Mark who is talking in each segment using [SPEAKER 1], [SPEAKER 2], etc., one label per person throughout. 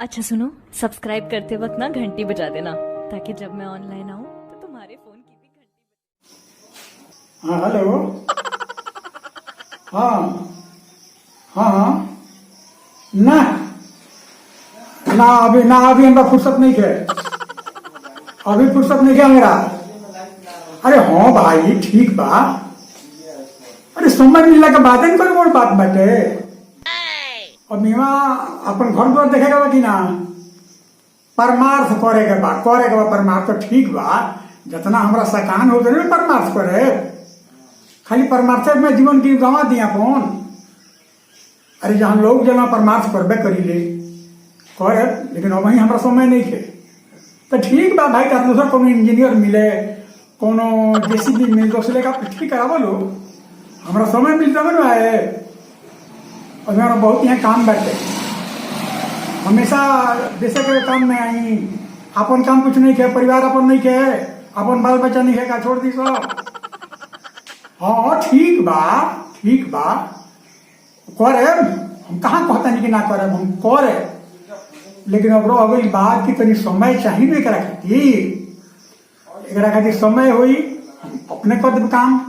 [SPEAKER 1] अच्छा सुनो, सब्सक्राइब करते वक्त ना घंटी बजा देना ताकि जब मैं ऑनलाइन आऊँ तो तुम्हारे फोन की भी घंटी
[SPEAKER 2] हाँ हेलो। हाँ हाँ हाँ। ना ना अभी हमरा फुर्सत नहीं है। अभी फुर्सत नहीं है मेरा। अरे हाँ भाई ठीक बा। अरे समय मिलने के बाद ही कोई और बात बाटे। और मीमा अपन घर द्वार देखेगा बा कि ना, परमार्थ करे के बा परमार्थ तो ठीक बा। जितना हमरा सकान हो गए परमार्थ करे, खाली परमार्थ में जीवन की गंवा दिया कौन। अरे जहाँ लोग जना परमार्थ करबे करी ले करे, लेकिन अब वही हमरा समय नहीं है। तो ठीक बा भाई, का दूसरा कोनो इंजीनियर मिले, कोनो जेसीबी मिल दूसरे का ठीक करावो लो। हमरा समय मिल जावे ना है। और मेरा बहुत यहाँ काम बैठे, हमेशा देशे के काम में आई। अपन काम कुछ नहीं है, परिवार अपन नहीं है, अपन बाल बच्चा नहीं है का छोड़ दी सब। हाँ ठीक बा करे। हम कहाँ कहता नहीं कि ना करे, हम करे। लेकिन अब अगली बात की तनी समय चाहिए एकरा खातिर समय हुई अपने कर देव काम।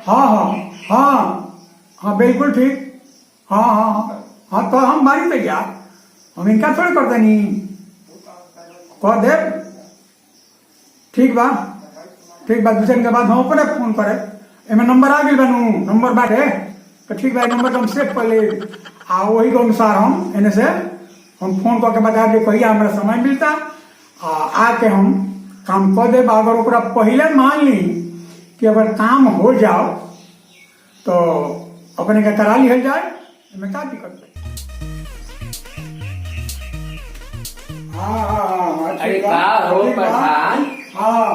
[SPEAKER 2] हाँ हाँ हाँ हाँ बिल्कुल ठीक। हाँ हाँ हाँ हाँ तो हम बारी तैयार, हम इनका थोड़ी करते नहीं कह दे। ठीक बा दूसरे के बाद हम अपने फोन करे। एमे नंबर आ गई बनू, नंबर बाटे तो ठीक बा। नंबर हम सेव कर ले आ वही के अनुसार हम एने से हम फोन करके बता दे कहिया हमारा समय मिलता आके हम काम कर दे। अगर ओकरा पहले मान ली कि अगर काम हो जाओ तो अपने का करा लिया जाए, इसमें क्या दिक्कत है। हाँ हाँ हाँ
[SPEAKER 3] अरे का हो प्रधान।
[SPEAKER 2] हाँ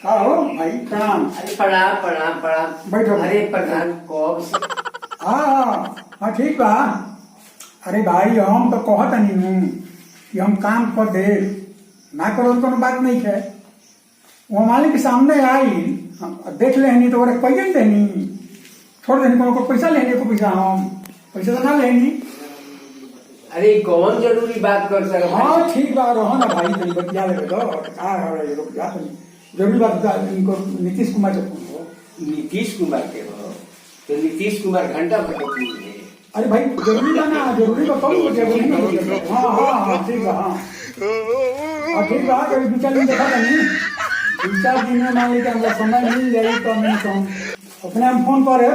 [SPEAKER 2] का हो भाई, प्रणाम।
[SPEAKER 3] अरे प्रणाम
[SPEAKER 2] बैठो।
[SPEAKER 3] अरे प्रधान कब से।
[SPEAKER 2] हाँ हाँ ठीक बा। अरे भाई हम तो कहत नहीं हूँ कि हम काम कर दे, ना करो तो बात नहीं है। वो मालिक के सामने आई, हम देख लेनी तो पैसे देनी, छोड़ देनी को पैसा लेने को पैसा, हम पैसा तो ना लेनी।
[SPEAKER 3] अरे कौन जरूरी बात कर सर।
[SPEAKER 2] हाँ ठीक बा, रहो ना भाई तनी बतिया ले दो। का रुक जा तनी, जरूरी बात इनको नीतीश कुमार से फोन हो।
[SPEAKER 3] नीतीश कुमार के हो तो नीतीश कुमार घंटा भर के पूछ ले।
[SPEAKER 2] अरे भाई जरूरी बा ना, जरूरी बा कौन जरूरी ना। हाँ हाँ हाँ ठीक बा। हाँ ठीक बा, कभी 2-4 दिन देखा नहीं, 2-4 दिन में मान लीजिए हमरा समय मिल जाए तो हम अपने हम फोन करे,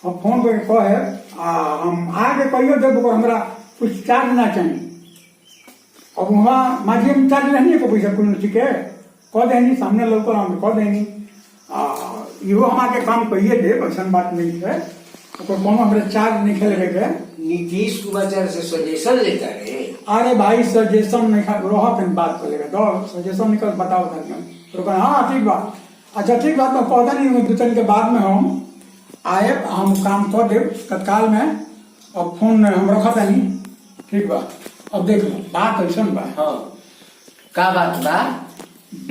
[SPEAKER 2] हम फोन करके कहे हम आगे कहियो जब हमरा कुछ चार्ज ना चाहिए। अब वहाँ माझी में चार्ज नहीं है को पैसा कुल ठीक है कह देनी, सामने लोग हम कह देनी इहो हम आके काम कहिए दे, ऐसा बात नहीं है। तो कोनो हमरा चार्ज नहीं खेले के।
[SPEAKER 3] नीतीश कुमार से सजेशन लेता रे।
[SPEAKER 2] अरे भाई सजेशन नहीं रहा बात कर लेगा तो सजेशन निकल बताओ तो कहा हाँ ठीक बात। अच्छा ठीक बात तो पौधा नहीं 2 दिन के बाद में हम आए, हम काम कर दे तत्काल में। अब फोन हम रखा था नहीं, ठीक बा। अब देख लो बात ऐसा बा।
[SPEAKER 3] हाँ का बात बा।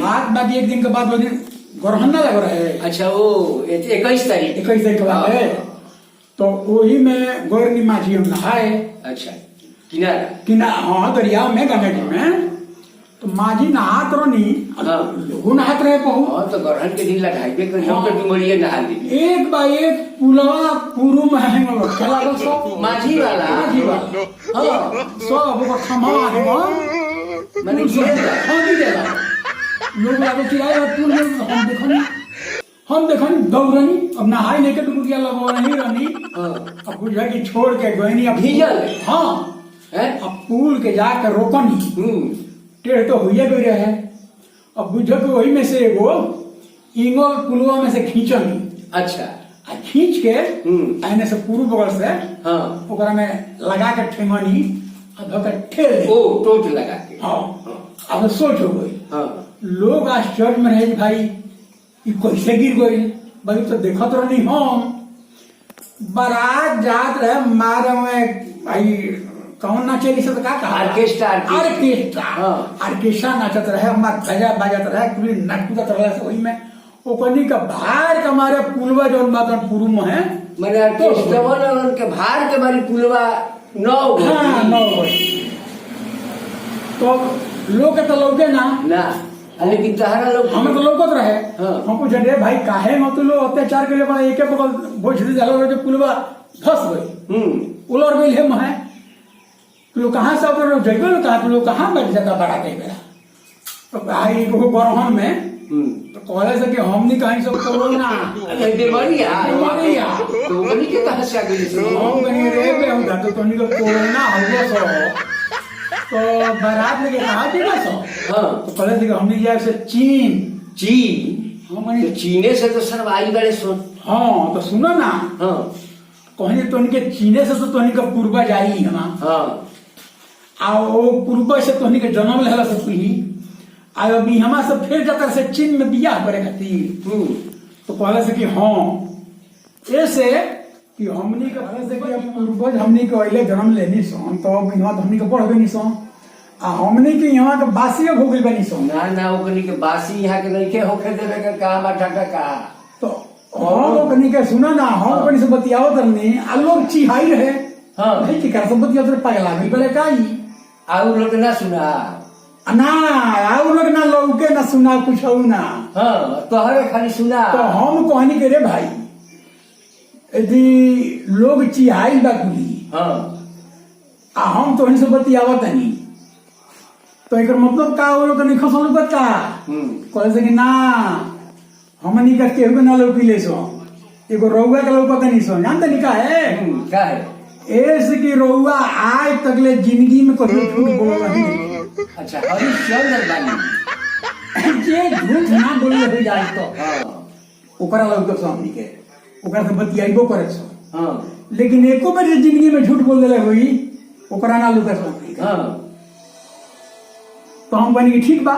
[SPEAKER 2] बात 1 दिन के बाद वो दिन ग्रहण ना लग रहा है।
[SPEAKER 3] अच्छा वो 21 तारीख
[SPEAKER 2] 21 तारीख के बाद है तो वही में गौरनी माझी हम नहाए।
[SPEAKER 3] अच्छा किनारा
[SPEAKER 2] हाँ दरिया में गंगा जी में तो माझी नहात रही, लोगों नहात रहे बहु।
[SPEAKER 3] हाँ तो ग्रहण के दिन लगाइबे कर हम तो डुमरिया नहा ली।
[SPEAKER 2] एक बाई एक पुलवा पूर्व में है खेला गो सब
[SPEAKER 3] माझी वाला
[SPEAKER 2] हाँ सब ओकर खमा है
[SPEAKER 3] माने घेरा
[SPEAKER 2] लोग आगे चिल्लाए पुल में हम देखनी दौड़नी। अब नहाई नहीं के डुबकिया लगवा नहीं रहनी। अब बुझा कि छोड़ के गयनी अब
[SPEAKER 3] भीजल।
[SPEAKER 2] हाँ अब पुल के जाकर रोकनी, टेढ़ तो हुए गई रहे। अब बुझो कि वही में से एगो इंगल पुलवा में से खींचनी।
[SPEAKER 3] अच्छा
[SPEAKER 2] खींच के आने से पूर्व बगल से
[SPEAKER 3] हाँ
[SPEAKER 2] ओकरा में लगा के ठेंगनी धोकर ठेल
[SPEAKER 3] ओ टोट लगा के।
[SPEAKER 2] हाँ अब सोच हो गई।
[SPEAKER 3] हाँ
[SPEAKER 2] लोग आश्चर्य में रहे भाई ये कैसे गिर गई। भाई तो देखत रही हम बारात जात रहे मारे में भाई कौन नाचे सब का
[SPEAKER 3] ऑर्केस्ट्रा
[SPEAKER 2] ऑर्केस्ट्रा नाचत रहे, हमार गजा बाजत रहे, पूरी नटकुदत रहे से वही में ओकनी का भार के मारे पुलवा जौन बात पूर्व में है
[SPEAKER 3] मैंने ऑर्केस्ट्रा के भार के मारी पुलवा 9
[SPEAKER 2] हाँ 9 बजे तो लोग के तो लौके ना
[SPEAKER 3] ना लेकिन तहरा लोग
[SPEAKER 2] हमें तो लौकत रहे
[SPEAKER 3] हाँ।
[SPEAKER 2] हम पूछे रे भाई काहे मत लो अत्याचार के लिए बड़ा एक एक बोझ दे जालो जो पुलवा फंस गई उलर गई है मैं तू लोग कहाँ से उतर लोग जइबे लो कहाँ तू लोग कहाँ बैठ जाता बड़ा के बेला तो भाई को बरहन में तो कहले से कि हमनी कहीं सब कोरोना
[SPEAKER 3] बीमारिया तो बनी के कहां से आ गई
[SPEAKER 2] हम कहीं रे पे हम तो तोनी को कोरोना हो गया सो तो बारात लेके कहाँ जीवा सो
[SPEAKER 3] हां
[SPEAKER 2] तो कहले से कि हमनी जाए से चीन
[SPEAKER 3] चीन
[SPEAKER 2] हम
[SPEAKER 3] तो चीने से तो सब आई बड़े सुन
[SPEAKER 2] हाँ तो सुनो ना
[SPEAKER 3] हां
[SPEAKER 2] कहने तोनी के चीने से तो तोनी का पूर्वज आई है ना
[SPEAKER 3] हां
[SPEAKER 2] आ वो पूर्वज से तोनी के जन्म लेला से पहली आ अभी हमारा सब फिर जाता से चीन में बियाह करे खातिर तो कहले से कि हाँ ऐसे कि हमनी के कहले से कि अब पूर्वज हमनी के अइले जन्म लेनी सन तो अब यहाँ तो हमनी के बढ़ गई सन आ हमनी के यहाँ के बासिए हो गई बनी सन
[SPEAKER 3] ना ना ओकनी के बासी यहाँ के नहीं के होके देवे का कहा बाटा का कहा
[SPEAKER 2] तो हम ओकनी के सुना ना हम ओकनी से बतियाओ तरनी आ लोग चिहाई रहे
[SPEAKER 3] हाँ।
[SPEAKER 2] नहीं कि कर सब बतियाओ तर पगला गई बोले काई
[SPEAKER 3] और लोग ना सुना
[SPEAKER 2] ना और लोग ना लौके ना सुना कुछ हो ना
[SPEAKER 3] हाँ तोहरे खाली सुना
[SPEAKER 2] तो हम कहनी के रे भाई यदि लोग चिहाई बा कुली
[SPEAKER 3] हाँ
[SPEAKER 2] आ हम तो इनसे बतियावत नहीं तो एक मतलब का वो लोग नहीं खसल बता कहे से कि ना हमनी का केहू के ना लौकी ले सो एगो रउआ के लौकत नहीं सो जानते नहीं का है
[SPEAKER 3] क्या है
[SPEAKER 2] ऐसे कि रउआ आज तकले जिंदगी में कभी झूठ बोल नहीं
[SPEAKER 3] अच्छा हरिश्चंद्र बानी
[SPEAKER 2] जे झूठ ना बोले हो जाए तो
[SPEAKER 3] हाँ
[SPEAKER 2] ओकरा लौकत सो हमनी के ओकरा से बतियाइबो करे सो
[SPEAKER 3] हाँ
[SPEAKER 2] लेकिन एको बार जे जिंदगी में झूठ बोल देले होई ओकरा ना लौकत सो हमनी के
[SPEAKER 3] हाँ
[SPEAKER 2] तो हम कहनी कि ठीक बा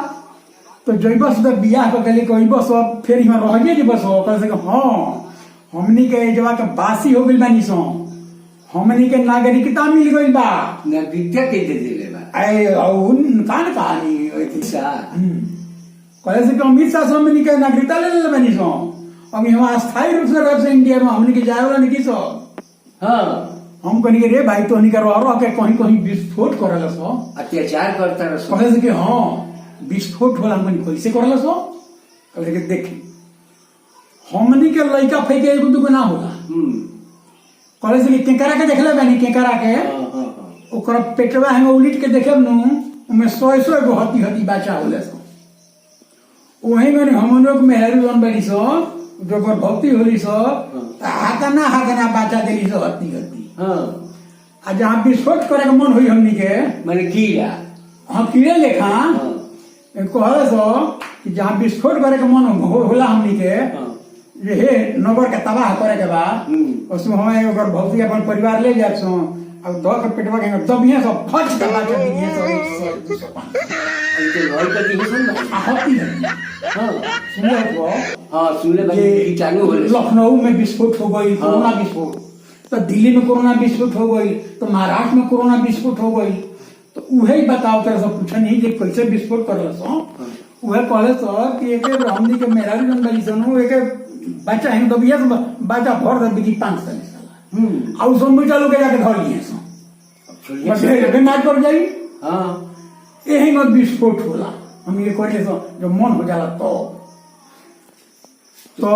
[SPEAKER 2] तो जइबस तो बियाह कर के कहबस फिर यहाँ रह जे बस कह से हाँ हमनी के जवा के बासी हो गइल बानी सो हमनी के नागरिकता मिल गइल बा
[SPEAKER 3] ना विद्या के दे दिले बा
[SPEAKER 2] ऐ औन कान कहानी होती
[SPEAKER 3] सा
[SPEAKER 2] कहे से कि अमित शाह से हमनी के नागरिकता ले ले बानी सो अब यहाँ स्थायी रूप से रह से इंडिया में हमनी के जाए वाला नहीं सो
[SPEAKER 3] हाँ
[SPEAKER 2] हम कहनी कि रे भाई तो हमनी के रह के कहीं कहीं विस्फोट करल सो
[SPEAKER 3] अत्याचार करता रहो
[SPEAKER 2] कहे से कि हाँ विस्फोट होला हमनी कैसे करल सो कहे कि देखी हमनी के लइका फेंके एगो दुगो ना होला कहे से कि केकरा के देखले बानी केकरा के ओकरा पेटवा है उलिट के देखे नु उमे 100 गो हती हती बच्चा होले सो ओही में हम लोग मेहरू जन बनी सो जो गर्भवती होली सो हाथ ना बच्चा देली सो हती हती
[SPEAKER 3] हाँ
[SPEAKER 2] आ जहाँ विस्फोट करे के मन हुई हमनी के
[SPEAKER 3] मैंने कीड़ा
[SPEAKER 2] हाँ कीड़े लेखा कहले सो कि जहाँ विस्फोट करे के मन होला हमनी के जे हे नगर के तबाह करे के बा उसमें हम एगो गर्भवती अपन परिवार ले जाए सो अब दो के पेटवा के दबिए सब फट के बात दिए सो 100
[SPEAKER 3] इनके लॉय का दी सुन ना
[SPEAKER 2] होती है
[SPEAKER 3] हाँ
[SPEAKER 2] सुने को
[SPEAKER 3] हाँ सुनले भाई कीटाणु होले
[SPEAKER 2] लखनऊ में विस्फोट हो गई कोरोना विस्फोट तो दिल्ली में कोरोना विस्फोट हो गई तो महाराष्ट्र में कोरोना विस्फोट हो गई तो उहे बताओ तरह से पूछा नहीं जे कैसे विस्फोट करल सो उहे कहले सो कि एक हमनी के मेरा भी जन बनी सो एक बच्चा है दबिया तो बच्चा भर दे बिकी 5 साल साला और सब बेटा लोग जाके धर लिए सो बस ये नाच कर जाई
[SPEAKER 3] हाँ
[SPEAKER 2] यही में विस्फोट होला हम ये कहले सो जो मन हो जाला तो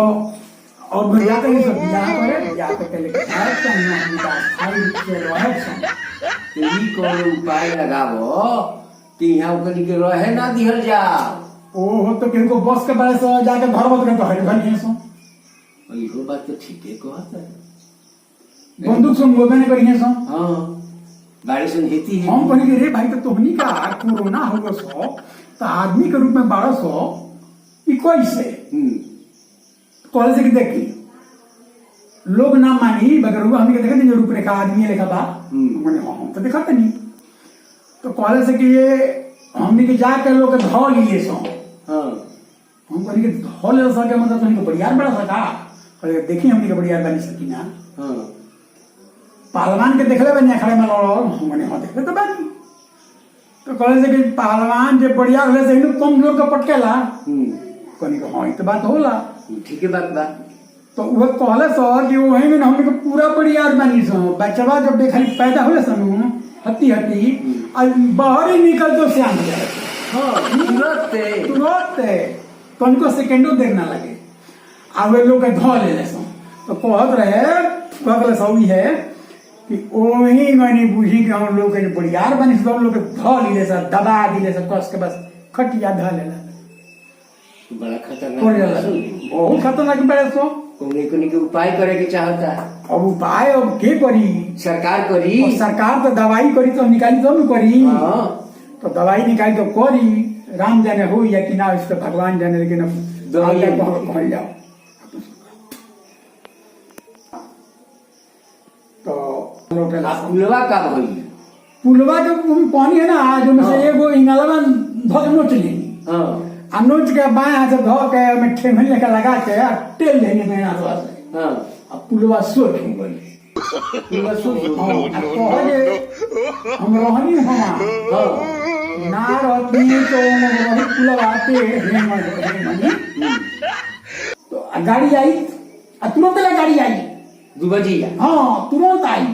[SPEAKER 2] और भैया के सब बियाह करे बियाह के लेके आए तो हम का खाई के रहे सो
[SPEAKER 3] यही कोनो उपाय लगावो कि यहाँ ओकनी के रहे ना दिहल जाओ
[SPEAKER 2] ओ हो तो किनको बस के बारे से जाके घर बत के हरि बनी सो
[SPEAKER 3] इहो बात तो ठीक है कहता है
[SPEAKER 2] बंदूक से मोबे ने करिए सो
[SPEAKER 3] हाँ गाड़ी से हेती है
[SPEAKER 2] हम कहने के रे भाई तो तोहनी का कोरोना हो गो सो तो आदमी के रूप में 1200 ई कैसे कॉलेज के देखी लोग ना मानी मगर वो हमने देखा नहीं रूपरेखा आदमी लेखा बा मैंने हम तो देखा नहीं तो कॉलेज के ये हमने के जाके लोग के धो लिए सो
[SPEAKER 3] हाँ
[SPEAKER 2] हम कहने के धो ले सके मतलब तो हमने बढ़िया बड़ा सका और देखी हमने के बढ़िया बनी सकी ना
[SPEAKER 3] हाँ
[SPEAKER 2] पहलवान के देखले बनी अखाड़े में लड़ो हमने हाँ देखले तो बानी तो कॉलेज के पहलवान जो बढ़िया होले से कम लोग के पटकेला कहने के हाँ ये तो बात होला
[SPEAKER 3] ठीक है बात बा
[SPEAKER 2] तो वह कहले सर कि वही में हमने के पूरा परिवार बनी सो बच्चा जब खाली पैदा होले सनु हती हती बाहर ही निकल तो सियान हो जाए तुरंत तो उनको सेकेंडो देर ना लगे आ वे लोग धो ले सो तो कहत रहे कहले सही है कि वही मैंने बुझी कि हम लोग के परिवार बनी सो हम लोग धो लीले सर दबा दिले सर कस के बस खटिया धा लेला
[SPEAKER 3] बड़ा खतरनाक
[SPEAKER 2] बहुत खतरनाक बड़े सो
[SPEAKER 3] कोने के उपाय करे के चाहता।
[SPEAKER 2] अब उपाय अब के करी
[SPEAKER 3] सरकार करी
[SPEAKER 2] और सरकार तो दवाई करी तो निकाली तो न करी तो दवाई निकाली तो करी राम जाने हो या कि ना इसको भगवान जाने लेकिन कहल जाओ तो
[SPEAKER 3] पुलवा का भई
[SPEAKER 2] पुलवा के पानी है ना आज में से एगो इंगलवा धो नोच ली आ नोच के बाएं हाथ से धो के में ठेमन लेकर लगा के तेल देने में हाथ से अब पुलवा सोच हो गई पुलवा सोच हम रहनी ना रहती तो वही पुलवा पे तो गाड़ी आई तुरंत गाड़ी आई
[SPEAKER 3] दुबजिया
[SPEAKER 2] हाँ तुरंत आई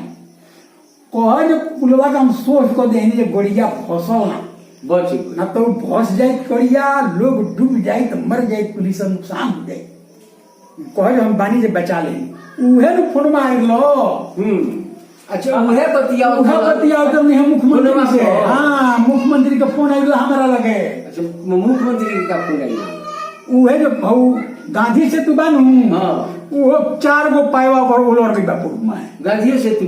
[SPEAKER 2] कह जो पुलवा का हम सोच को देने गोड़िया फंसो ना
[SPEAKER 3] बच
[SPEAKER 2] ना तो फंस जाए करिया लोग डूब जाए तो मर जाए पुलिस नुकसान हो जाए कहे हम बानी से बचा ले उहे न फोन मार लो
[SPEAKER 3] अच्छा उहे बतियाओ
[SPEAKER 2] तो नहीं मुख्यमंत्री से हाँ मुख्यमंत्री का फोन आइल हमारा लगे
[SPEAKER 3] अच्छा मुख्यमंत्री का फोन आइल
[SPEAKER 2] उहे जो भाऊ गांधी से तू बानू वो 4 गो पायवा पर उलर भी बापू
[SPEAKER 3] गांधी से तू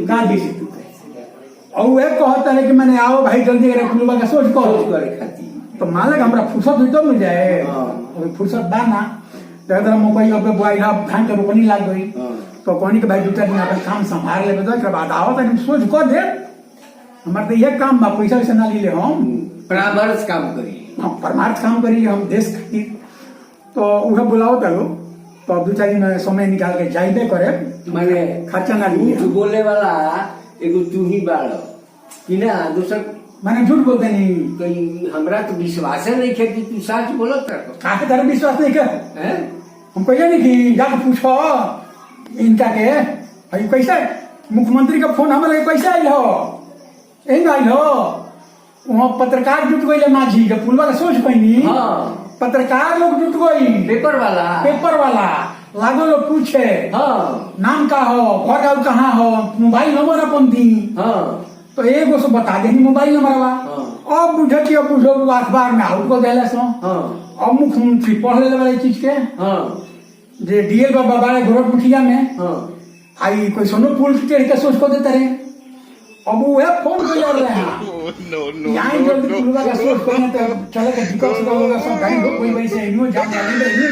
[SPEAKER 2] और वह कहता है कि मैंने आओ भाई जल्दी करे पुलवा का सोच
[SPEAKER 3] करे खाती
[SPEAKER 2] तो मान लगा हमरा फुर्सत हुई तो मिल जाए और फुर्सत बाना तो मोबाइल पे बुआई धान के रोपनी लाग गई तो कहनी के भाई 2-4 दिन अपन काम संभाल ले तो बाद आओ तो सोच कर दे हमारे तो यह काम बा पैसा वैसा ना ले हम
[SPEAKER 3] परामर्श काम करी
[SPEAKER 2] हम परमार्थ काम करी हम देश खातिर तो उहे बुलाओ तलो तो 2-4 दिन समय निकाल के जाइबे करे
[SPEAKER 3] माने
[SPEAKER 2] खर्चा ना लिए
[SPEAKER 3] बोले वाला एगो तू ही बाड़ कि ना दूसर
[SPEAKER 2] मैंने झूठ बोलते नहीं
[SPEAKER 3] कहीं हमरा तो विश्वास नहीं है कि तू सच बोलत
[SPEAKER 2] काहे तेरा विश्वास नहीं कर हम कहिए नहीं कि जाके पूछो इनका के भाई कैसे मुख्यमंत्री का फोन हमारे कैसे आयल हो यही आयल हो वहाँ पत्रकार जुट गई माझी जब पुलवा का सोच पैनी पत्रकार लोग जुट गई पेपर वाला लागो लोग पूछे नाम का हो घर गाँव कहाँ हो मोबाइल नंबर अपन दी तो एगो से बता दे मोबाइल नंबर अब बुझे कि अब बुझो अखबार में आउट को देला सो अब मुख्यमंत्री पढ़ ले वाले चीज के जे डीएल बाबा बारे गोरखपुटिया में आई कोई सोनो पुल के सोच को देते रहे अब वो है फोन कर रहे हैं यहाँ जल्दी पुलवा का सोच करने तो चले के दिक्कत से होगा सब गाड़ी हो कोई वैसे इन्हों जाम लगे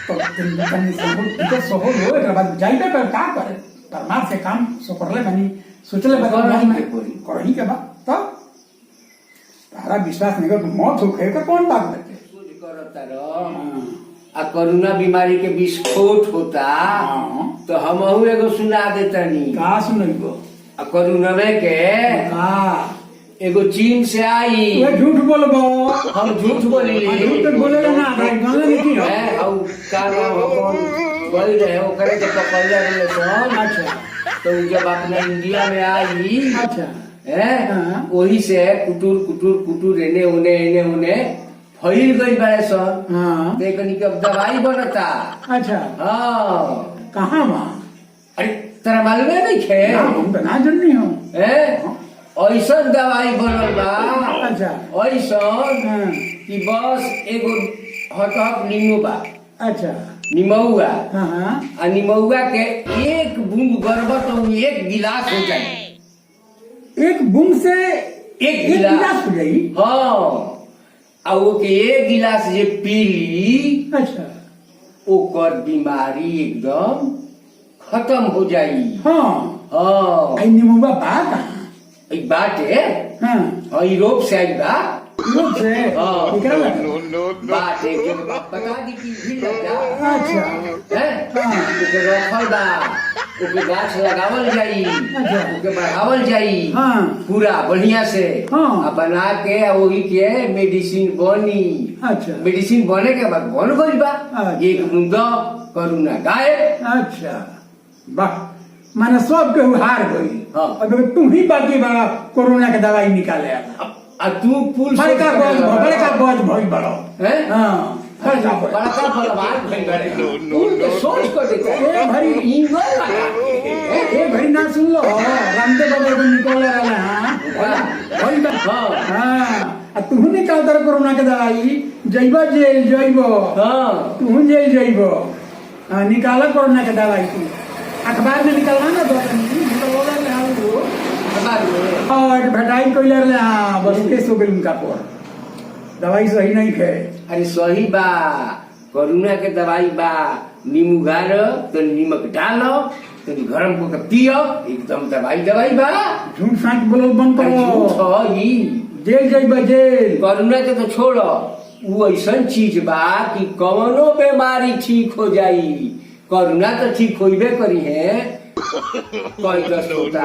[SPEAKER 2] तो तनी सब दिक्कत सो हो के बाद जाइबे पर का करे परमार्थ से काम सो करले बनी सोचले बदल में करही के बाद तो तारा विश्वास नहीं कर मौत हो के कौन बात करते
[SPEAKER 3] सोच करता रहो आ कोरोना बीमारी के विस्फोट होता तो हमहू एगो सुना देतनी
[SPEAKER 2] का सुनइबो
[SPEAKER 3] आ कोरोनावे के एगो चीन से आई
[SPEAKER 2] तू झूठ बोलबो
[SPEAKER 3] हम झूठ बोली
[SPEAKER 2] झूठ बोले ना गाने में की
[SPEAKER 3] है और का नाम हो कौन बोल रहे हो करे तो पकड़ ले सोन
[SPEAKER 2] अच्छा
[SPEAKER 3] तो जब अपना इंडिया में आई
[SPEAKER 2] अच्छा
[SPEAKER 3] है वही से कुटूर एने उने फैल गई बड़े सन देखनी कब दवाई बनता
[SPEAKER 2] अच्छा कहाँ वहाँ
[SPEAKER 3] अरे तेरा मालूम है नहीं खे
[SPEAKER 2] हम तो ना जाननी हो
[SPEAKER 3] ऐसा दवाई बनल बा
[SPEAKER 2] अच्छा
[SPEAKER 3] ऐसा कि बस एगो हटहट नींबू बा
[SPEAKER 2] अच्छा
[SPEAKER 3] निमौआ
[SPEAKER 2] हाँ
[SPEAKER 3] निमौआ के एक बूंद गरबा तो 1 गिलास हो जाए
[SPEAKER 2] एक बूंद से
[SPEAKER 3] एक गिलास
[SPEAKER 2] हो जाई
[SPEAKER 3] हाँ आ वो के 1 गिलास जे पीली
[SPEAKER 2] अच्छा
[SPEAKER 3] ओकर बीमारी एकदम खत्म हो जाई
[SPEAKER 2] हाँ निमौआ बा कहाँ
[SPEAKER 3] बाटे हाँ यूरोप से आई बा
[SPEAKER 2] यूरोप से
[SPEAKER 3] बाटे के बता दी कि भी लग जा
[SPEAKER 2] अच्छा
[SPEAKER 3] ओके रखल बा ओके गाछ लगावल जाई ओके बढ़ावल जाई पूरा बढ़िया से बना के वही के मेडिसिन बनी
[SPEAKER 2] अच्छा
[SPEAKER 3] मेडिसिन बने के बाद बन गई बा एक बूंद कोरोना गायब।
[SPEAKER 2] अच्छा वाह, माने सब के हार गई।
[SPEAKER 3] हाँ।
[SPEAKER 2] अब तू ही बाकी बड़ा कोरोना के दवाई निकाले आला।
[SPEAKER 3] आ तू पुल से
[SPEAKER 2] बड़का बोझ भई बड़ो।
[SPEAKER 3] हैं?
[SPEAKER 2] हाँ बड़का बोझ।
[SPEAKER 3] बड़का बलवान भई बड़े पुल के सोच को देता है
[SPEAKER 2] ए भरी
[SPEAKER 3] ईंगल लगा
[SPEAKER 2] ए भरी ना सुन लो रामदेव बाबा को निकल रहा। हाँ भई बा।
[SPEAKER 3] हाँ
[SPEAKER 2] हाँ आ तू निकाल तर कोरोना के दवाई जइबो जेल जइबो।
[SPEAKER 3] हाँ
[SPEAKER 2] तू जेल जइबो। हाँ निकाला कोरोना के दवाई तू अखबार में निकलवा ना दो निकलवा ले आओ
[SPEAKER 3] बाद में
[SPEAKER 2] और भेटाई कोइलर ले हाँ बस केस हो गइल उनका पर दवाई सही नहीं खे।
[SPEAKER 3] अरे सही बा कोरोना के दवाई बा नींबू गाड़ तो नीमक डालो तो गरम को के पियो एकदम दवाई बा।
[SPEAKER 2] झूठ साँच बोलल बंद
[SPEAKER 3] अरे
[SPEAKER 2] करो।
[SPEAKER 3] झूठ ह ई
[SPEAKER 2] जेल जइबो जेल।
[SPEAKER 3] कोरोना के तो छोड़ो वो ऐसा चीज बा कि कौनो बीमारी ठीक हो जाई। कोरोना तो ठीक होइबे करी है कोई दस होता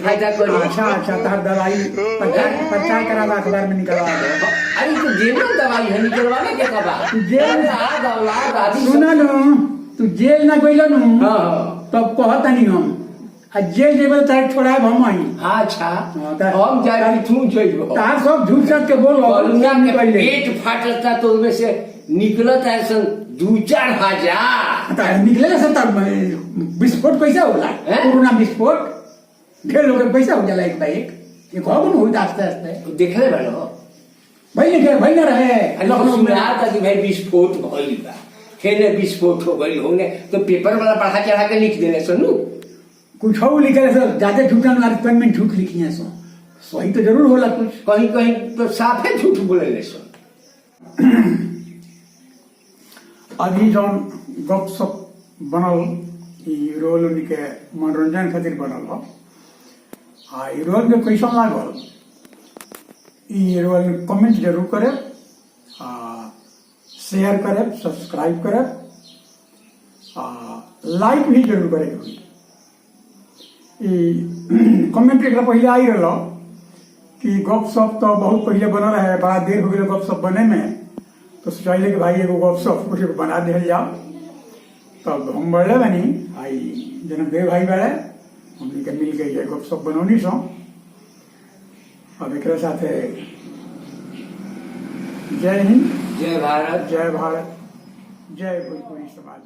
[SPEAKER 3] फायदा करी।
[SPEAKER 2] अच्छा अच्छा तार दवाई प्रचार करा अखबार में निकलवा दो।
[SPEAKER 3] अरे तो जेल दवाई है निकलवाने के कबा
[SPEAKER 2] जेल
[SPEAKER 3] आग औलाद आदि
[SPEAKER 2] सुना नु तू जेल ना गइलो नु
[SPEAKER 3] हाँ
[SPEAKER 2] तब कहता नहीं हम आ जेल जेबे तार छोड़ाए हम आई।
[SPEAKER 3] हाँ अच्छा
[SPEAKER 2] हाँ, ता-
[SPEAKER 3] हम जाए तू जइबो
[SPEAKER 2] तार सब झूठ सच के बोलो।
[SPEAKER 3] कोरोना के पेट फाटता तो उसमें से निकलता है सन 2-4 हजार।
[SPEAKER 2] तार निकले से तार विस्फोट कैसे होला
[SPEAKER 3] हैं?
[SPEAKER 2] कोरोना विस्फोट ढेर लोग के पैसा हो जाला एक बार एक ये कौन हो आस्ते आस्ते
[SPEAKER 3] देखले बालो
[SPEAKER 2] भाई ना रहे
[SPEAKER 3] लखनऊ में आता कि भाई विस्फोट भइल बा खेने विस्फोट हो गई होने तो पेपर वाला पढ़ा चढ़ा के लिख देले सुनू
[SPEAKER 2] कुछ हो लिखे सर ज्यादा झूठा मारी पेन में झूठ लिखी है सो सही तो जरूर होला कुछ।
[SPEAKER 3] कहीं कहीं तो साफे झूठ बोले ले सुन।
[SPEAKER 2] अभी जौन गपशप बनल ई रोल के मनोरंजन खातिर बनल हो आ ई रोल के कैसन लागल ई रोल में कमेंट जरूर करे आ शेयर करे सब्सक्राइब करे आ लाइक भी जरूर करे। कमेंट एक पहले आई रहा कि गपशप तो बहुत पहले बनल है बड़ा देर हो गया गपशप बने में तो सोचले कि भाई एगो गपशप कुछ बना दिया जाओ तब हम बढ़ले बनी आई जन्मदेव भाई बड़े हमने के मिल के ये गपशप बनौनी सो अब एक साथे जय हिंद
[SPEAKER 3] जय भारत
[SPEAKER 2] जय भारत जय भोजपुरी समाज।